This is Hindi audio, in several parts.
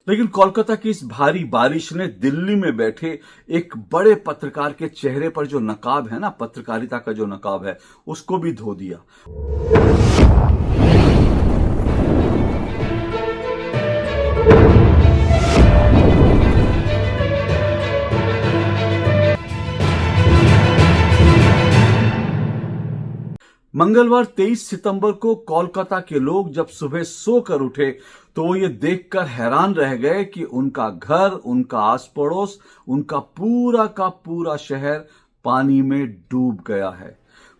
लेकिन कोलकाता की इस भारी बारिश ने दिल्ली में बैठे एक बड़े पत्रकार के चेहरे पर जो नकाब है ना, पत्रकारिता का जो नकाब है, उसको भी धो दिया। मंगलवार 23 सितंबर को कोलकाता के लोग जब सुबह सोकर उठे तो वो ये देखकर हैरान रह गए कि उनका घर, उनका आस पड़ोस, उनका पूरा का पूरा शहर पानी में डूब गया है।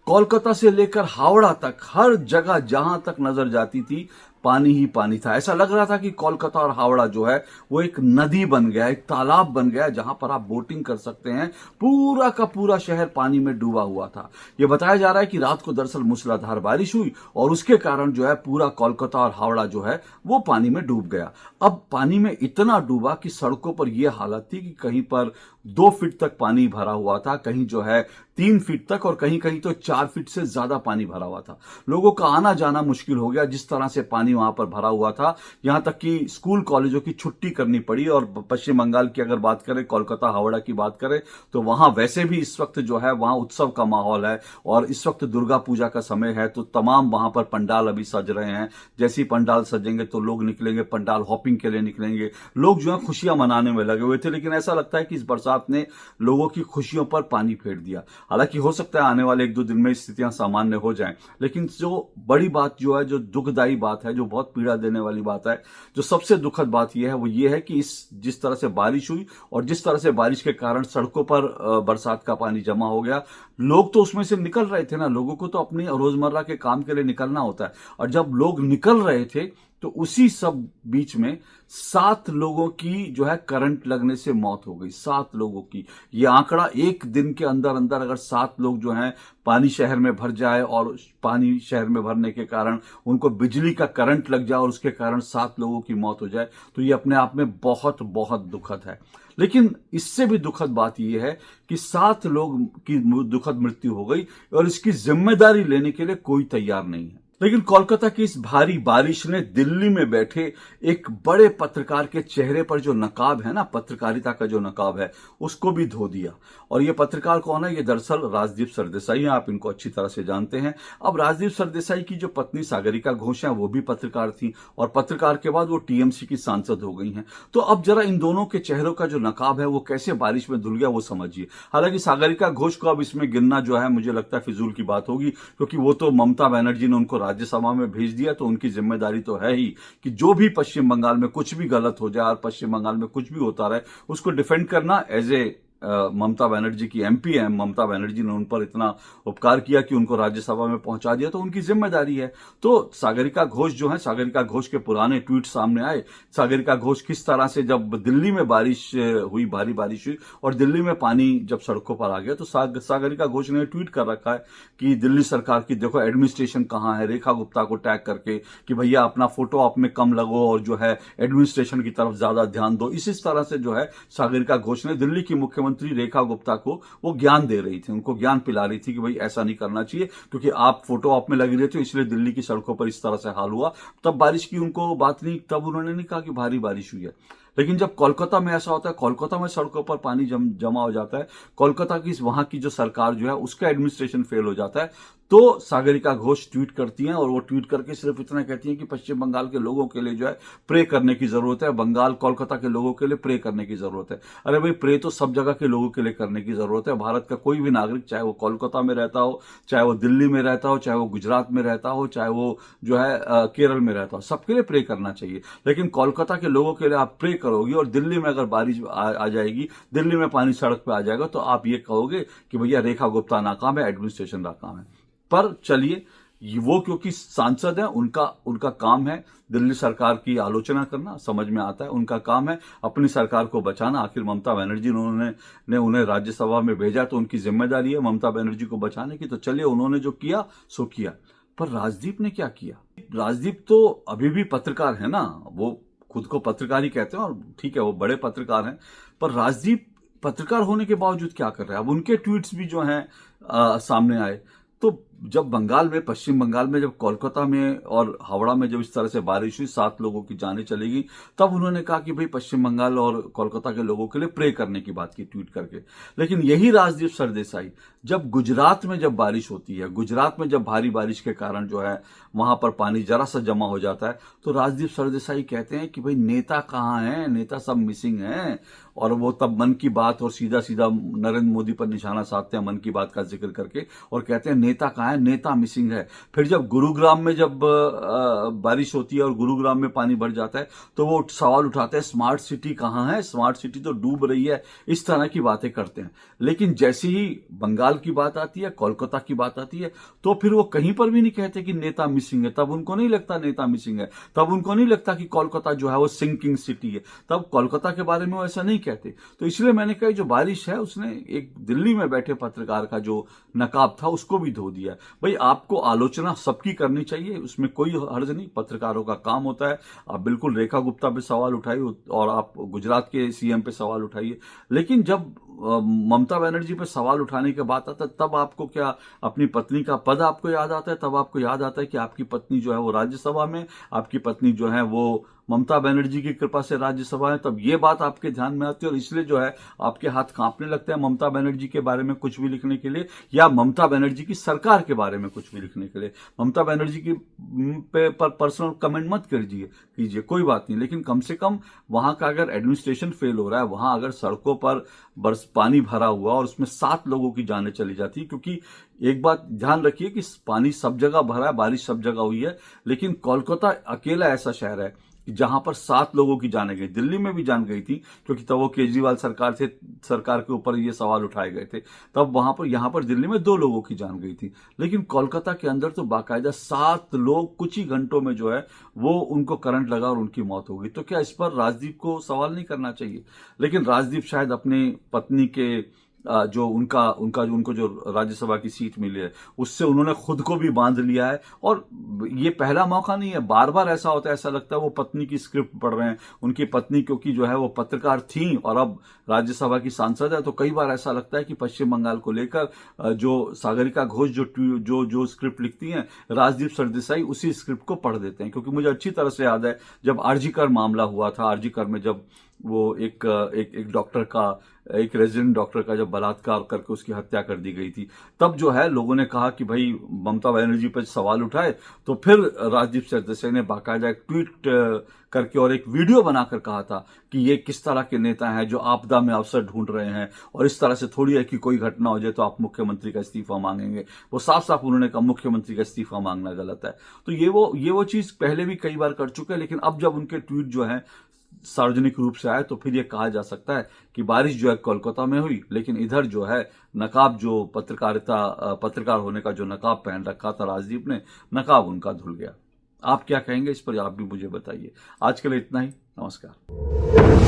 कोलकाता से लेकर हावड़ा तक हर जगह जहां तक नजर जाती थी पानी ही पानी था। ऐसा लग रहा था कि कोलकाता और हावड़ा जो है वो एक नदी बन गया, एक तालाब बन गया जहां पर आप बोटिंग कर सकते हैं। पूरा का पूरा शहर पानी में डूबा हुआ था। ये बताया जा रहा है कि रात को दरअसल मूसलाधार बारिश हुई और उसके कारण जो है पूरा कोलकाता और हावड़ा जो है वो पानी में डूब गया। अब पानी में इतना डूबा कि सड़कों पर यह हालत थी कि कहीं पर 2 फीट तक पानी भरा हुआ था, कहीं जो है 3 फीट तक और कहीं कहीं तो 4 फीट से ज्यादा पानी भरा हुआ था। लोगों का आना जाना मुश्किल हो गया जिस तरह से पानी वहां पर भरा हुआ था। यहां तक कि स्कूल कॉलेजों की छुट्टी करनी पड़ी। और पश्चिम बंगाल की अगर बात करें, कोलकाता हावड़ा की बात करें, तो वहां वैसे भी इस वक्त जो है वहां उत्सव का माहौल है और इस वक्त दुर्गा पूजा का समय है, तो तमाम वहां पर पंडाल अभी सज रहे हैं। जैसे ही पंडाल सजेंगे तो लोग निकलेंगे, पंडाल हॉपिंग के लिए निकलेंगे। लोग जो है खुशियां मनाने में लगे हुए थे। लेकिन ऐसा लगता है कि इस बरसात ने लोगों की खुशियों पर पानी फेर दिया। हालांकि हो सकता है आने वाले 1-2 दिन में स्थितियां सामान्य हो जाएं, लेकिन जो बड़ी बात जो है, जो दुखदायी बात है, जो बहुत पीड़ा देने वाली बात है, जो सबसे दुखद बात यह है वो ये है कि जिस तरह से बारिश हुई और जिस तरह से बारिश के कारण सड़कों पर बरसात का पानी जमा हो गया, लोग तो उसमें से निकल रहे थे ना। लोगों को तो अपनी रोजमर्रा के काम के लिए निकलना होता है और जब लोग निकल रहे थे तो उसी सब बीच में 7 लोगों की जो है करंट लगने से मौत हो गई। 7 लोगों की। यह आंकड़ा एक दिन के अंदर अंदर अगर 7 लोग जो हैं पानी शहर में भर जाए और पानी शहर में भरने के कारण उनको बिजली का करंट लग जाए और उसके कारण 7 लोगों की मौत हो जाए, तो ये अपने आप में बहुत बहुत दुखद है। लेकिन इससे भी दुखद बात यह है कि 7 लोग की दुखद मृत्यु हो गई और इसकी जिम्मेदारी लेने के लिए कोई तैयार नहीं है। लेकिन कोलकाता की इस भारी बारिश ने दिल्ली में बैठे एक बड़े पत्रकार के चेहरे पर जो नकाब है ना, पत्रकारिता का जो नकाब है, उसको भी धो दिया। और ये पत्रकार कौन है? ये दरअसल राजदीप सरदेसाई हैं। आप इनको अच्छी तरह से जानते हैं। अब राजदीप सरदेसाई की जो पत्नी सागरिका घोष है वो भी पत्रकार थी और पत्रकार के बाद वो टीएमसी की सांसद हो गई हैं। तो अब जरा इन दोनों के चेहरों का जो नकाब है वो कैसे बारिश में धुल गया वो समझिए। हालांकि सागरिका घोष को अब इसमें गिनना जो है मुझे लगता है फिजूल की बात होगी, क्योंकि वो तो ममता बनर्जी ने उनको राज्यसभा में भेज दिया, तो उनकी जिम्मेदारी तो है ही कि जो भी पश्चिम बंगाल में कुछ भी गलत हो जाए और पश्चिम बंगाल में कुछ भी होता रहे उसको डिफेंड करना। एज ए ममता बनर्जी की एमपी है, ममता बनर्जी ने उन पर इतना उपकार किया कि उनको राज्यसभा में पहुंचा दिया, तो उनकी जिम्मेदारी है। तो सागरिका घोष जो है, सागरिका घोष के पुराने ट्वीट सामने आए। सागरिका घोष किस तरह से जब दिल्ली में बारिश हुई, भारी बारिश हुई और दिल्ली में पानी जब सड़कों पर आ गया, तो सागरिका घोष ने ट्वीट कर रखा है कि दिल्ली सरकार की देखो एडमिनिस्ट्रेशन कहां है, रेखा गुप्ता को टैग करके कि भैया अपना फोटो आप में कम लगो और जो है एडमिनिस्ट्रेशन की तरफ ज्यादा ध्यान दो। इस तरह से जो है सागरिका घोष ने दिल्ली की मुख्यमंत्री रेखा गुप्ता को वो ज्ञान दे रही थी, उनको ज्ञान पिला रही थी कि भाई ऐसा नहीं करना चाहिए, क्योंकि आप फोटो आप में लगी रहे थे इसलिए दिल्ली की सड़कों पर इस तरह से हाल हुआ। तब बारिश की उनको बात नहीं, तब उन्होंने नहीं कहा कि भारी बारिश हुई है। लेकिन जब कोलकाता में ऐसा होता है, कोलकाता में सड़कों पर पानी जमा हो जाता है, कोलकाता की वहां की जो सरकार जो है उसका एडमिनिस्ट्रेशन फेल हो जाता है, तो सागरिका घोष ट्वीट करती हैं और वो ट्वीट करके सिर्फ इतना कहती हैं कि पश्चिम बंगाल के लोगों के लिए जो है प्रे करने की जरूरत है, बंगाल कोलकाता के लोगों के लिए प्रे करने की जरूरत है। अरे भाई, प्रे तो सब जगह के लोगों के लिए करने की जरूरत है। भारत का कोई भी नागरिक, चाहे वो कोलकाता में रहता हो, चाहे वो दिल्ली में रहता हो, चाहे वो गुजरात में रहता हो, चाहे वो जो है केरल में रहता हो, सबके लिए प्रे करना चाहिए। लेकिन कोलकाता के लोगों के लिए आप प्रे करोगी और दिल्ली में अगर बारिश आ जाएगी, दिल्ली में पानी सड़क पे आ जाएगा, तो आप ये कहोगे कि भैया रेखा गुप्ता नाकाम है, एडमिनिस्ट्रेशन नाकाम है। पर चलिए, वो क्योंकि सांसद है, उनका काम है दिल्ली सरकार की आलोचना करना, समझ में आता है। उनका काम है अपनी सरकार को बचाना। आखिर ममता बनर्जी ने उन्हें राज्यसभा में भेजा, तो उनकी जिम्मेदारी है ममता बनर्जी को बचाने की। तो चलिए, उन्होंने जो किया सो किया। पर राजदीप ने क्या किया? राजदीप तो अभी भी पत्रकार है ना, वो खुद को पत्रकार ही कहते हैं और ठीक है, वो बड़े पत्रकार हैं। पर राजदीप पत्रकार होने के बावजूद क्या कर रहे हैं? अब उनके ट्वीट्स भी जो हैं सामने आए, तो जब बंगाल में, पश्चिम बंगाल में, जब कोलकाता में और हावड़ा में जब इस तरह से बारिश हुई, 7 लोगों की जानें चली गई, तब उन्होंने कहा कि भाई पश्चिम बंगाल और कोलकाता के लोगों के लिए प्रे करने की बात की ट्वीट करके। लेकिन यही राजदीप सरदेसाई जब गुजरात में जब बारिश होती है, गुजरात में जब भारी बारिश के कारण जो है वहां पर पानी जरा सा जमा हो जाता है, तो राजदीप सरदेसाई कहते हैं कि भाई नेता कहाँ हैं, नेता सब मिसिंग हैं। और वो तब मन की बात और सीधा सीधा नरेंद्र मोदी पर निशाना साधते हैं मन की बात का जिक्र करके, और कहते हैं नेता कहाँ है, नेता मिसिंग है। फिर जब गुरुग्राम में जब बारिश होती है और गुरुग्राम में पानी भर जाता है, तो वो सवाल उठाते हैं स्मार्ट सिटी कहाँ है, स्मार्ट सिटी तो डूब रही है। इस तरह की बातें करते हैं। लेकिन जैसे ही बंगाल की बात आती है, कोलकाता की बात आती है, तो फिर वो कहीं पर भी नहीं कहते कि नेता मिसिंग है। तब उनको नहीं लगता नेता मिसिंग है, तब उनको नहीं लगता कि कोलकाता जो है वो सिंकिंग सिटी है, तब कोलकाता के बारे में वो ऐसा नहीं कहते। तो इसलिए मैंने कहा जो बारिश है उसने एक दिल्ली में बैठे पत्रकार का जो नकाब था उसको भी धो दिया। भाई आपको आलोचना सबकी करनी चाहिए, उसमें कोई हर्ज नहीं, पत्रकारों का काम होता है। आप बिल्कुल रेखा गुप्ता पे सवाल उठाइए और आप गुजरात के सीएम पे सवाल उठाइए, लेकिन जब ममता बनर्जी पे सवाल उठाने के बाद आता है, तब आपको क्या अपनी पत्नी का पद आपको याद आता है? तब आपको याद आता है कि आपकी पत्नी जो है वो राज्यसभा में, आपकी पत्नी जो है वो ममता बनर्जी की कृपा से राज्यसभा है, तब ये बात आपके ध्यान में आती है। और इसलिए जो है आपके हाथ कांपने लगते हैं ममता बनर्जी के बारे में कुछ भी लिखने के लिए, या ममता बनर्जी की सरकार के बारे में कुछ भी लिखने के लिए। ममता बनर्जी की पर पर्सनल कमेंट मत कीजिए, कोई बात नहीं, लेकिन कम से कम वहां का अगर एडमिनिस्ट्रेशन फेल हो रहा है, वहां अगर सड़कों पर बरस पानी भरा हुआ और उसमें 7 लोगों की जानें चली जाती है, क्योंकि एक बात ध्यान रखिए कि पानी सब जगह भरा है, बारिश सब जगह हुई है, लेकिन कोलकाता अकेला ऐसा शहर है जहां पर 7 लोगों की जाने गई। दिल्ली में भी जान गई थी, क्योंकि तब वो केजरीवाल सरकार के ऊपर ये सवाल उठाए गए थे, तब वहां पर, यहां पर दिल्ली में 2 लोगों की जान गई थी। लेकिन कोलकाता के अंदर तो बाकायदा 7 लोग कुछ ही घंटों में जो है वो उनको करंट लगा और उनकी मौत हो गई। तो क्या इस पर राजदीप को सवाल नहीं करना चाहिए? लेकिन राजदीप शायद अपने पत्नी के जो उनको जो राज्यसभा की सीट मिली है उससे उन्होंने खुद को भी बांध लिया है। और ये पहला मौका नहीं है, बार बार ऐसा होता है, ऐसा लगता है वो पत्नी की स्क्रिप्ट पढ़ रहे हैं। उनकी पत्नी क्योंकि जो है वो पत्रकार थी और अब राज्यसभा की सांसद है, तो कई बार ऐसा लगता है कि पश्चिम बंगाल को लेकर जो सागरिका घोष जो स्क्रिप्ट लिखती हैं, राजदीप सरदेसाई उसी स्क्रिप्ट को पढ़ देते हैं। क्योंकि मुझे अच्छी तरह से याद है जब आरजी कर मामला हुआ था, आरजी कर में जब वो एक डॉक्टर का, एक रेजिडेंट डॉक्टर का जब बलात्कार करके उसकी हत्या कर दी गई थी, तब जो है लोगों ने कहा कि भाई ममता बनर्जी पर सवाल उठाए, तो फिर राजदीप सरदेसाई ने बाकायदा एक ट्वीट करके और एक वीडियो बनाकर कहा था कि ये किस तरह के नेता हैं जो आपदा में अवसर ढूंढ रहे हैं, और इस तरह से थोड़ी है कि कोई घटना हो जाए तो आप मुख्यमंत्री का इस्तीफा मांगेंगे। वो साफ साफ उन्होंने कहा मुख्यमंत्री का इस्तीफा मांगना गलत है। तो ये वो चीज पहले भी कई बार कर चुके हैं, लेकिन अब जब उनके ट्वीट जो है सार्वजनिक रूप से आए, तो फिर यह कहा जा सकता है कि बारिश जो है कोलकाता में हुई, लेकिन इधर जो है नकाब, जो पत्रकार होने का जो नकाब पहन रखा था राजदीप ने, नकाब उनका धुल गया। आप क्या कहेंगे इस पर? आप भी मुझे बताइए। आज के लिए इतना ही। नमस्कार।